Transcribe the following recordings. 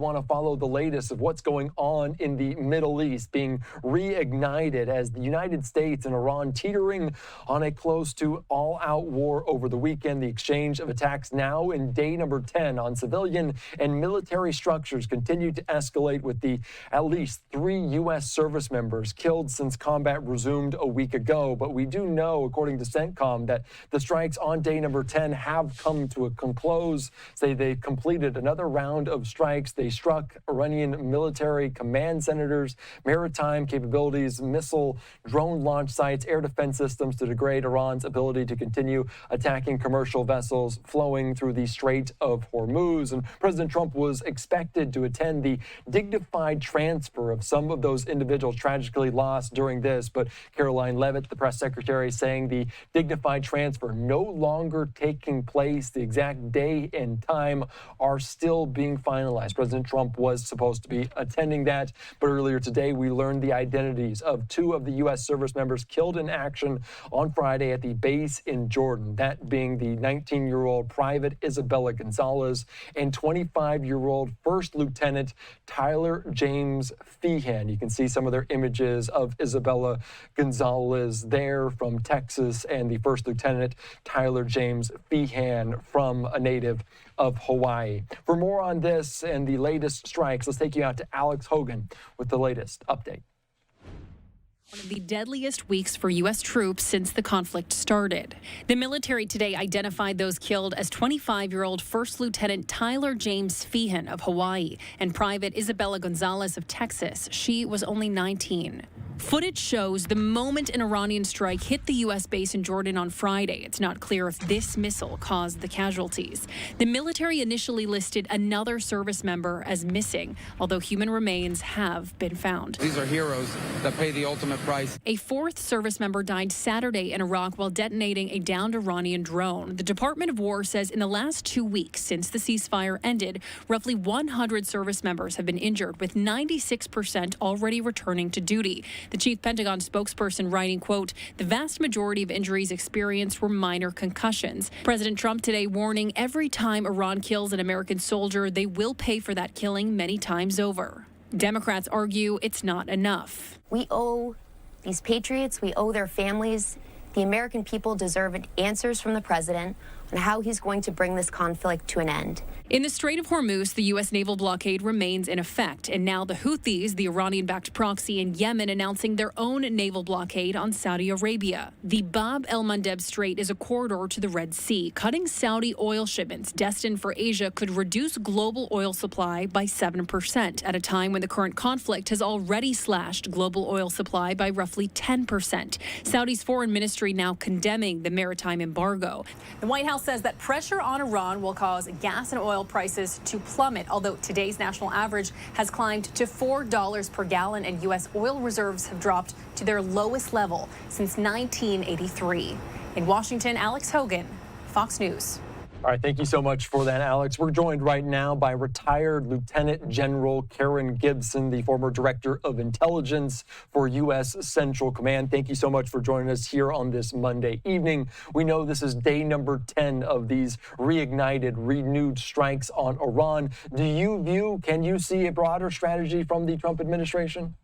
Want to follow the latest of what's going on in the Middle East being reignited as the United States and Iran teetering on a close to all-out war over the weekend. The exchange of attacks now in day number 10 on civilian and military structures continue to escalate, with the at least 3 U.S. service members killed since combat resumed a week ago. But we do know, according to CENTCOM, that the strikes on day number 10 have come to a close. Say they completed another round of strikes. They struck Iranian military command centers, maritime capabilities, missile, drone launch sites, air defense systems to degrade Iran's ability to continue attacking commercial vessels flowing through the Strait of Hormuz. And President Trump was expected to attend the dignified transfer of some of those individuals tragically lost during this. But Caroline Leavitt, the press secretary, saying the dignified transfer no longer taking place. The exact day and time are still being finalized. President Trump was supposed to be attending that, but earlier today we learned the identities of 2 of the U.S. service members killed in action on Friday at the base in Jordan, that being the 19-year-old Private Isabella Gonzalez and 25-year-old First Lieutenant Tyler James Feehan. You can see some of their images of Isabella Gonzalez there from Texas and the First Lieutenant Tyler James Feehan from a native of Hawaii. For more on this and the latest strikes, let's take you out to Alex Hogan with the latest update. One of the deadliest weeks for U.S. troops since the conflict started. The military today identified those killed as 25-year-old First Lieutenant Tyler James Feehan of Hawaii and Private Isabella Gonzalez of Texas. She was only 19. Footage shows the moment an Iranian strike hit the U.S. base in Jordan on Friday. It's not clear if this missile caused the casualties. The military initially listed another service member as missing, although human remains have been found. These are heroes that pay the ultimate price. A 4th service member died Saturday in Iraq while detonating a downed Iranian drone. The Department of War says in the last 2 weeks since the ceasefire ended, roughly 100 service members have been injured, with 96% already returning to duty. The chief Pentagon spokesperson writing, quote, "The vast majority of injuries experienced were minor concussions." President Trump today warning every time Iran kills an American soldier, they will pay for that killing many times over. Democrats argue it's not enough. We owe these patriots, we owe their families. The American people deserve answers from the president on how he's going to bring this conflict to an end. In the Strait of Hormuz, the U.S. naval blockade remains in effect, and now the Houthis, the Iranian-backed proxy in Yemen, announcing their own naval blockade on Saudi Arabia. The Bab el-Mandeb Strait is a corridor to the Red Sea. Cutting Saudi oil shipments destined for Asia could reduce global oil supply by 7% at a time when the current conflict has already slashed global oil supply by roughly 10%. Saudi's foreign ministry now condemning the maritime embargo. The White House says that pressure on Iran will cause gas and oil prices to plummet, although today's national average has climbed to $4 per gallon, and U.S. oil reserves have dropped to their lowest level since 1983. In Washington, Alex Hogan, Fox News. All right, thank you so much for that, Alex. We're joined right now by retired Lieutenant General Karen Gibson, the former Director of Intelligence for U.S. Central Command. Thank you so much for joining us here on this Monday evening. We know this is day number 10 of these reignited, renewed strikes on Iran. Can you see a broader strategy from the Trump administration?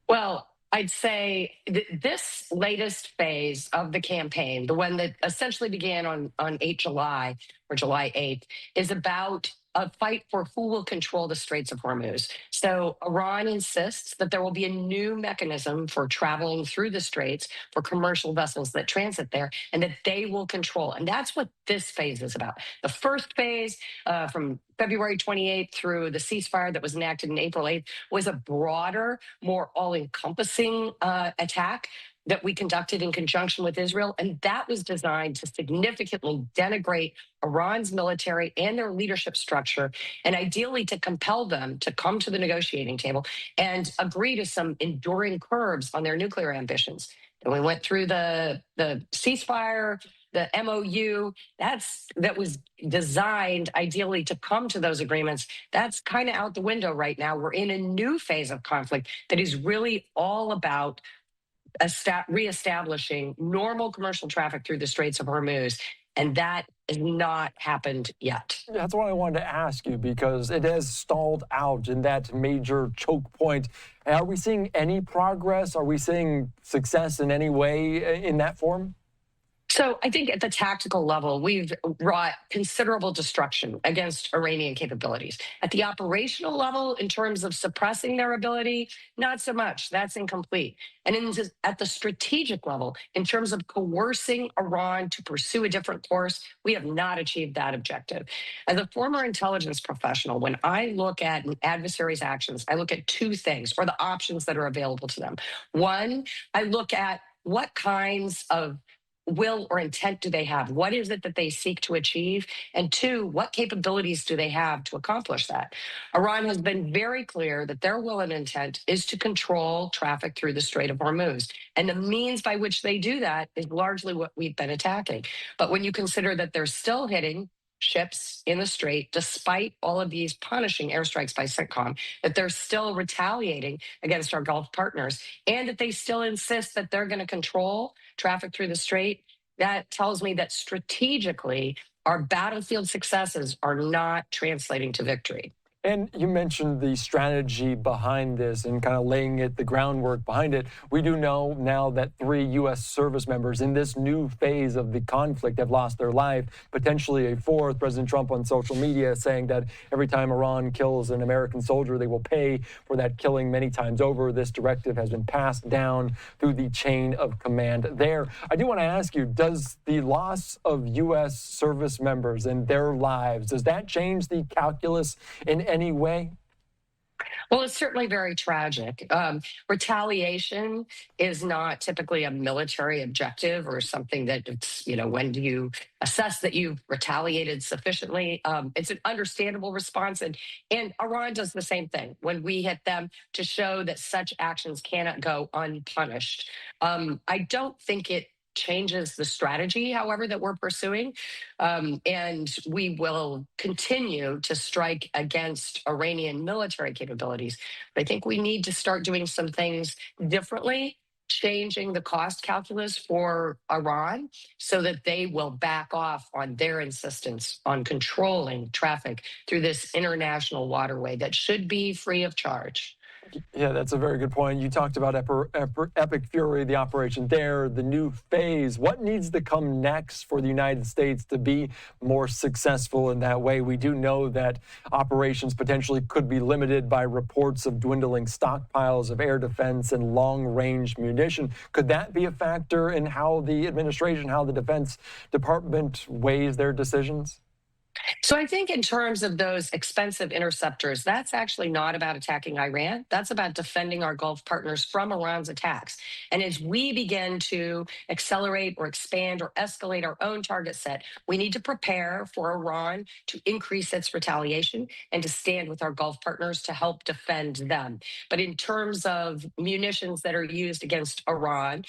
Well, I'd say this latest phase of the campaign, the one that essentially began on 8 July or July 8th, is about a fight for who will control the Straits of Hormuz. So Iran insists that there will be a new mechanism for traveling through the Straits for commercial vessels that transit there, and that they will control. And that's what this phase is about. The first phase from February 28th through the ceasefire that was enacted in April 8th was a broader, more all-encompassing attack that we conducted in conjunction with Israel. And that was designed to significantly denigrate Iran's military and their leadership structure, and ideally to compel them to come to the negotiating table and agree to some enduring curbs on their nuclear ambitions. And we went through the ceasefire, the MOU, that was designed ideally to come to those agreements. That's kind of out the window right now. We're in a new phase of conflict that is really all about reestablishing normal commercial traffic through the Straits of Hormuz. And that has not happened yet. That's what I wanted to ask you, because it has stalled out in that major choke point. Are we seeing any progress? Are we seeing success in any way in that form? So I think at the tactical level, we've wrought considerable destruction against Iranian capabilities. At the operational level, in terms of suppressing their ability, not so much. That's incomplete. And at the strategic level, in terms of coercing Iran to pursue a different course, we have not achieved that objective. As a former intelligence professional, when I look at an adversary's actions, I look at two things, or the options that are available to them. One, I look at what kinds of will or intent do they have? What is it that they seek to achieve? And two, what capabilities do they have to accomplish that? Iran has been very clear that their will and intent is to control traffic through the Strait of Hormuz. And the means by which they do that is largely what we've been attacking. But when you consider that they're still hitting ships in the Strait, despite all of these punishing airstrikes by CENTCOM, that they're still retaliating against our Gulf partners, and that they still insist that they're going to control traffic through the Strait, that tells me that strategically, our battlefield successes are not translating to victory. And you mentioned the strategy behind this and kind of laying the groundwork behind it. We do know now that 3 U.S. service members in this new phase of the conflict have lost their life, potentially a 4th. President Trump on social media saying that every time Iran kills an American soldier, they will pay for that killing many times over. This directive has been passed down through the chain of command there. I do want to ask you, does the loss of U.S. service members and their lives, does that change the calculus in any way? Well, it's certainly very tragic. Retaliation is not typically a military objective or something that it's, when do you assess that you've retaliated sufficiently? It's an understandable response. And Iran does the same thing when we hit them to show that such actions cannot go unpunished. I don't think it changes the strategy, however, that we're pursuing. And we will continue to strike against Iranian military capabilities. But I think we need to start doing some things differently, changing the cost calculus for Iran so that they will back off on their insistence on controlling traffic through this international waterway that should be free of charge. Yeah, that's a very good point. You talked about Epic Fury, the operation there, the new phase. What needs to come next for the United States to be more successful in that way? We do know that operations potentially could be limited by reports of dwindling stockpiles of air defense and long-range munition. Could that be a factor in how the administration, how the Defense Department weighs their decisions? So I think in terms of those expensive interceptors, that's actually not about attacking Iran. That's about defending our Gulf partners from Iran's attacks. And as we begin to accelerate or expand or escalate our own target set, we need to prepare for Iran to increase its retaliation and to stand with our Gulf partners to help defend them. But in terms of munitions that are used against Iran,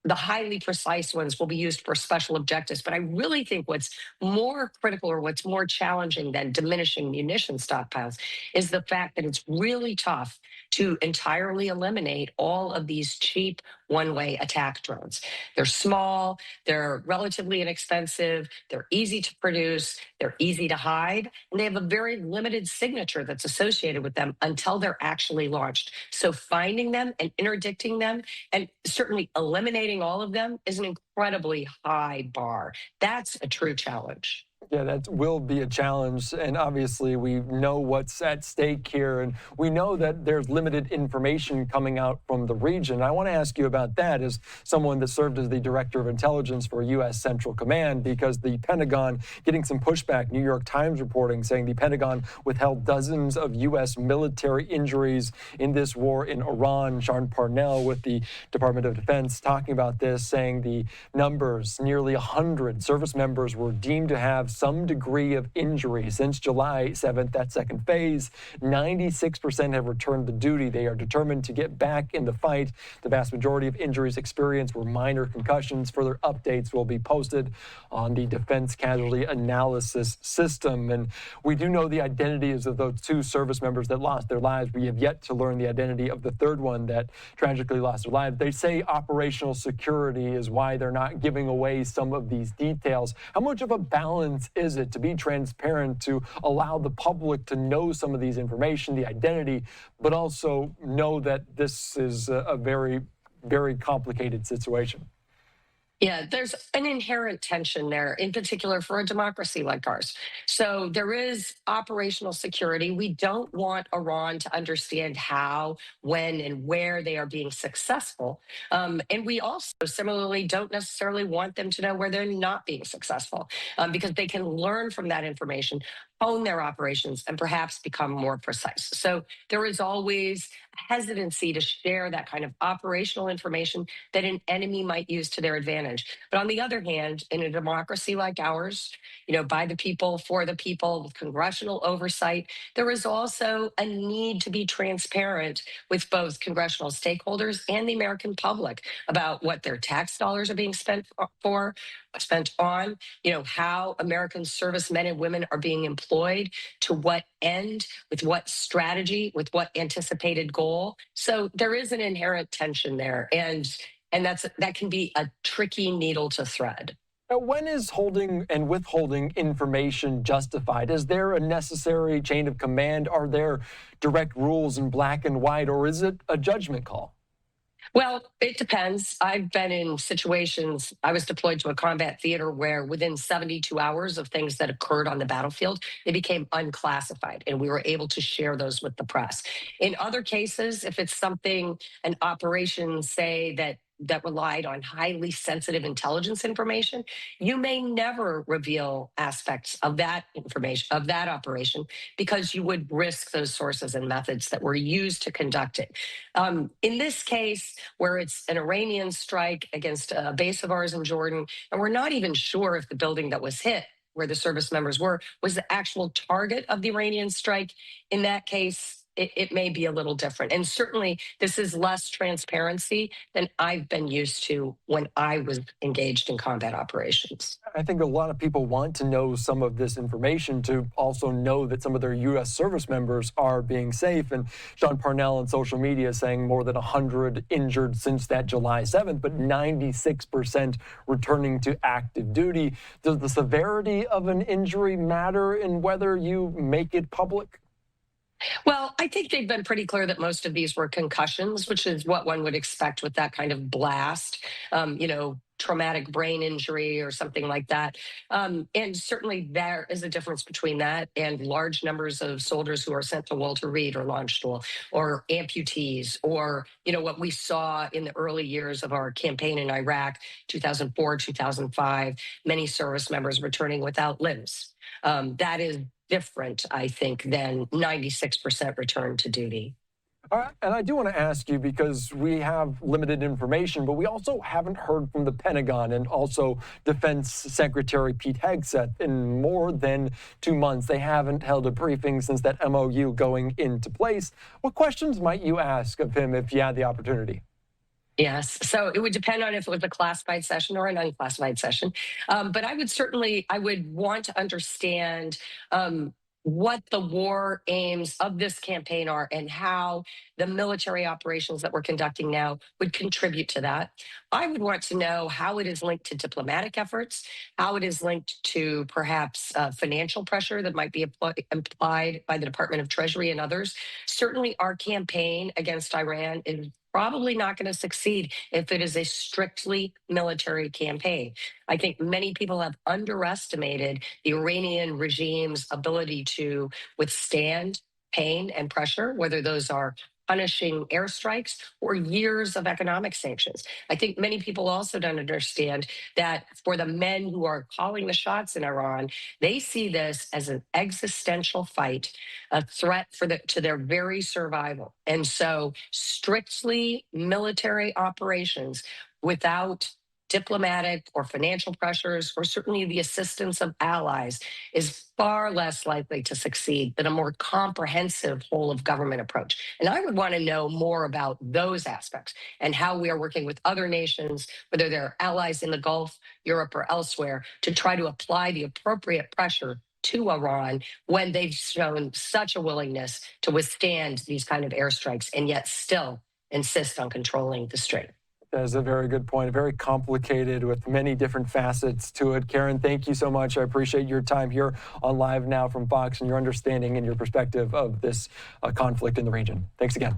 the highly precise ones will be used for special objectives. But I really think what's more critical or what's more challenging than diminishing munition stockpiles is the fact that it's really tough to entirely eliminate all of these cheap one-way attack drones. They're small, they're relatively inexpensive, they're easy to produce, they're easy to hide, and they have a very limited signature that's associated with them until they're actually launched. So finding them and interdicting them and certainly eliminating all of them is an incredibly high bar. That's a true challenge. Yeah, that will be a challenge. And obviously, we know what's at stake here. And we know that there's limited information coming out from the region. I want to ask you about that as someone that served as the Director of Intelligence for U.S. Central Command, because the Pentagon getting some pushback, New York Times reporting saying the Pentagon withheld dozens of U.S. military injuries in this war in Iran. Sean Parnell with the Department of Defense talking about this, saying the numbers, nearly 100 service members were deemed to have have some degree of injury. Since July 7th, that second phase, 96% have returned to duty. They are determined to get back in the fight. The vast majority of injuries experienced were minor concussions. Further updates will be posted on the Defense Casualty Analysis System. And we do know the identities of those two service members that lost their lives. We have yet to learn the identity of the third one that tragically lost their lives. They say operational security is why they're not giving away some of these details. How much of a balance is it to be transparent, to allow the public to know some of these information, the identity, but also know that this is a very, very complicated situation? Yeah, there's an inherent tension there, in particular for a democracy like ours. So there is operational security. We don't want Iran to understand how, when, and where they are being successful. And we also similarly don't necessarily want them to know where they're not being successful, because they can learn from that information, hone their operations, and perhaps become more precise. So there is always hesitancy to share that kind of operational information that an enemy might use to their advantage. But on the other hand, in a democracy like ours, by the people, for the people, with congressional oversight, there is also a need to be transparent with both congressional stakeholders and the American public about what their tax dollars are being spent on, how American servicemen and women are being employed, to what end, with what strategy, with what anticipated goal. So there is an inherent tension there, and that can be a tricky needle to thread. Now, when is holding and withholding information justified? Is there a necessary chain of command? Are there direct rules in black and white, or is it a judgment call? Well, it depends. I've been in situations, I was deployed to a combat theater where within 72 hours of things that occurred on the battlefield, they became unclassified, and we were able to share those with the press. In other cases, if it's an operation, say, that relied on highly sensitive intelligence information, you may never reveal aspects of that information, of that operation, because you would risk those sources and methods that were used to conduct it. In this case, where it's an Iranian strike against a base of ours in Jordan, and we're not even sure if the building that was hit, where the service members were, was the actual target of the Iranian strike, in that case, it may be a little different. And certainly this is less transparency than I've been used to when I was engaged in combat operations. I think a lot of people want to know some of this information to also know that some of their U.S. service members are being safe. And Sean Parnell on social media saying more than 100 injured since that July 7th, but 96% returning to active duty. Does the severity of an injury matter in whether you make it public? Well, I think they've been pretty clear that most of these were concussions, which is what one would expect with that kind of blast, traumatic brain injury or something like that. And certainly there is a difference between that and large numbers of soldiers who are sent to Walter Reed or Launchstool, or amputees, or, what we saw in the early years of our campaign in Iraq, 2004, 2005, many service members returning without limbs. That is different, I think, than 96% return to duty. All right, and I do want to ask you, because we have limited information, but we also haven't heard from the Pentagon and also Defense Secretary Pete Hegseth in more than 2 months. They haven't held a briefing since that MOU going into place. What questions might you ask of him if you had the opportunity? Yes. So it would depend on if it was a classified session or an unclassified session. But I would want to understand what the war aims of this campaign are and how the military operations that we're conducting now would contribute to that. I would want to know how it is linked to diplomatic efforts, how it is linked to perhaps financial pressure that might be applied by the Department of Treasury and others. Certainly our campaign against Iran is probably not going to succeed if it is a strictly military campaign. I think many people have underestimated the Iranian regime's ability to withstand pain and pressure, whether those are punishing airstrikes or years of economic sanctions. I think many people also don't understand that for the men who are calling the shots in Iran, they see this as an existential fight, a threat to their very survival. And so strictly military operations without diplomatic or financial pressures, or certainly the assistance of allies, is far less likely to succeed than a more comprehensive whole of government approach. And I would want to know more about those aspects and how we are working with other nations, whether they're allies in the Gulf, Europe, or elsewhere, to try to apply the appropriate pressure to Iran when they've shown such a willingness to withstand these kind of airstrikes and yet still insist on controlling the Strait. That is a very good point. Very complicated with many different facets to it. Karen, thank you so much. I appreciate your time here on Live Now from Fox and your understanding and your perspective of this conflict in the region. Thanks again.